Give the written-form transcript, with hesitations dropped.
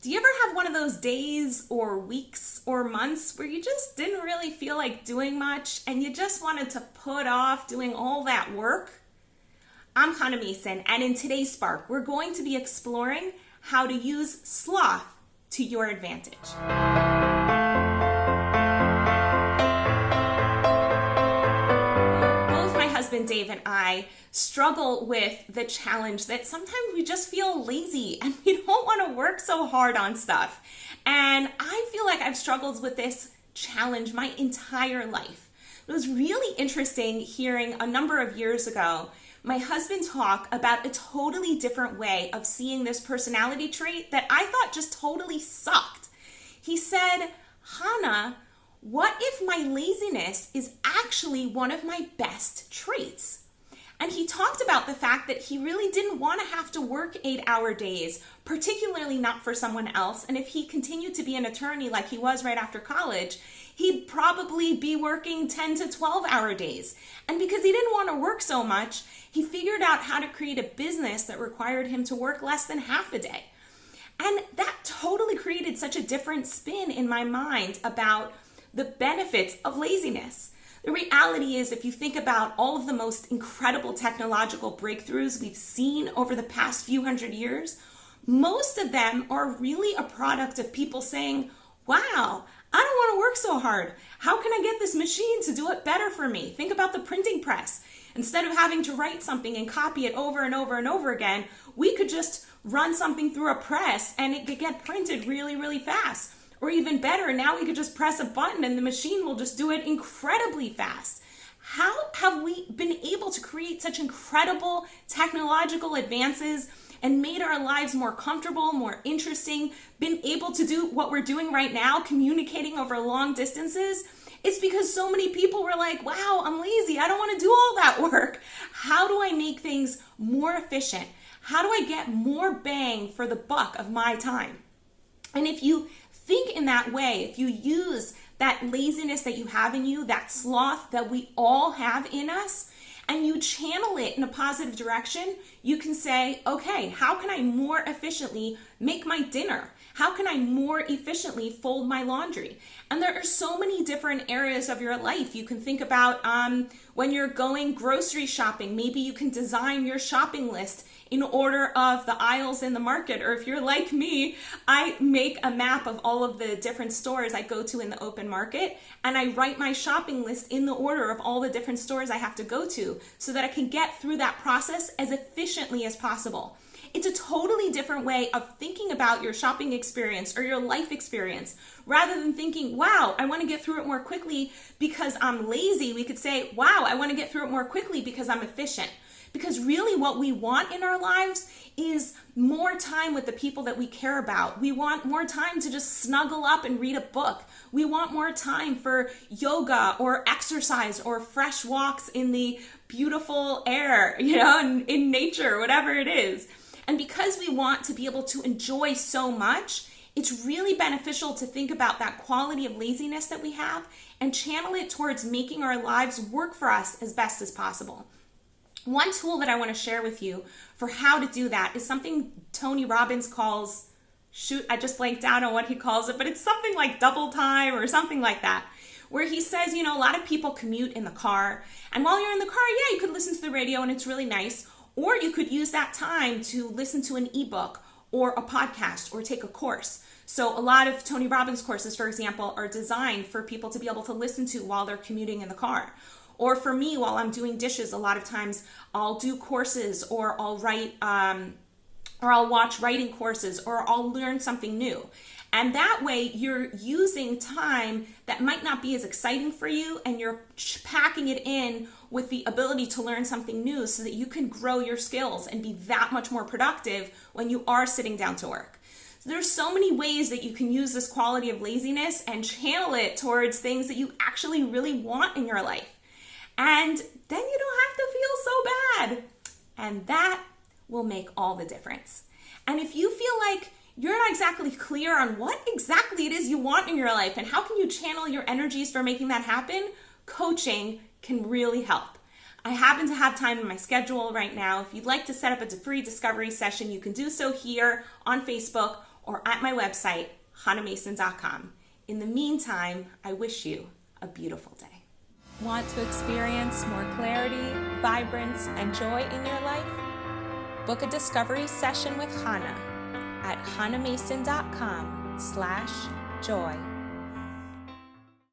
Do you ever have one of those days or weeks or months where you just didn't really feel like doing much and you just wanted to put off doing all that work? I'm Hannah Mason, and in today's Spark, we're going to be exploring how to use sloth to your advantage. Both my husband Dave and I struggle with the challenge that sometimes we just feel lazy and we don't want to work so hard on stuff. And I feel like I've struggled with this challenge my entire life. It was really interesting hearing a number of years ago my husband talk about a totally different way of seeing this personality trait that I thought just totally sucked. He said, Hannah, what if my laziness is actually one of my best traits? And he talked about the fact that he really didn't want to have to work 8-hour days, particularly not for someone else. And if he continued to be an attorney like he was right after college, he'd probably be working 10 to 12-hour days. And because he didn't want to work so much, he figured out how to create a business that required him to work less than half a day. And that totally created such a different spin in my mind about the benefits of laziness. The reality is, if you think about all of the most incredible technological breakthroughs we've seen over the past few hundred years, most of them are really a product of people saying, wow, I don't want to work so hard. How can I get this machine to do it better for me? Think about the printing press. Instead of having to write something and copy it over and over and over again, we could just run something through a press and it could get printed really, really fast. Or even better, now we could just press a button and the machine will just do it incredibly fast. How have we been able to create such incredible technological advances and made our lives more comfortable, more interesting, been able to do what we're doing right now, communicating over long distances? It's because so many people were like, wow, I'm lazy. I don't want to do all that work. How do I make things more efficient? How do I get more bang for the buck of my time? And if you think in that way, if you use that laziness that you have in you, that sloth that we all have in us, and you channel it in a positive direction, you can say, okay, how can I more efficiently make my dinner? How can I more efficiently fold my laundry? And there are so many different areas of your life. You can think about when you're going grocery shopping, maybe you can design your shopping list in order of the aisles in the market. Or if you're like me, I make a map of all of the different stores I go to in the open market, and I write my shopping list in the order of all the different stores I have to go to so that I can get through that process as efficiently as possible. It's a totally different way of thinking about your shopping experience or your life experience. Rather than thinking, wow, I want to get through it more quickly because I'm lazy, we could say, wow, I want to get through it more quickly because I'm efficient. Because really what we want in our lives is more time with the people that we care about. We want more time to just snuggle up and read a book. We want more time for yoga or exercise or fresh walks in the beautiful air, in nature, whatever it is. And because we want to be able to enjoy so much, it's really beneficial to think about that quality of laziness that we have and channel it towards making our lives work for us as best as possible. One tool that I want to share with you for how to do that is something Tony Robbins calls, I just blanked out on what he calls it, but it's something like double time or something like that, where he says, a lot of people commute in the car. And while you're in the car, yeah, you could listen to the radio and it's really nice. Or you could use that time to listen to an ebook or a podcast or take a course. So a lot of Tony Robbins courses, for example, are designed for people to be able to listen to while they're commuting in the car. Or for me, while I'm doing dishes, a lot of times I'll do courses or I'll write, or I'll watch writing courses or I'll learn something new. And that way you're using time that might not be as exciting for you and you're packing it in with the ability to learn something new so that you can grow your skills and be that much more productive when you are sitting down to work. So there's so many ways that you can use this quality of laziness and channel it towards things that you actually really want in your life. And then you don't have to feel so bad. And that will make all the difference. And if you feel like you're not exactly clear on what exactly it is you want in your life and how can you channel your energies for making that happen, coaching can really help. I happen to have time in my schedule right now. If you'd like to set up a free discovery session, you can do so here on Facebook or at my website, hannahmason.com. In the meantime, I wish you a beautiful day. Want to experience more clarity, vibrance, and joy in your life? Book a discovery session with Hannah at hannahmason.com/joy.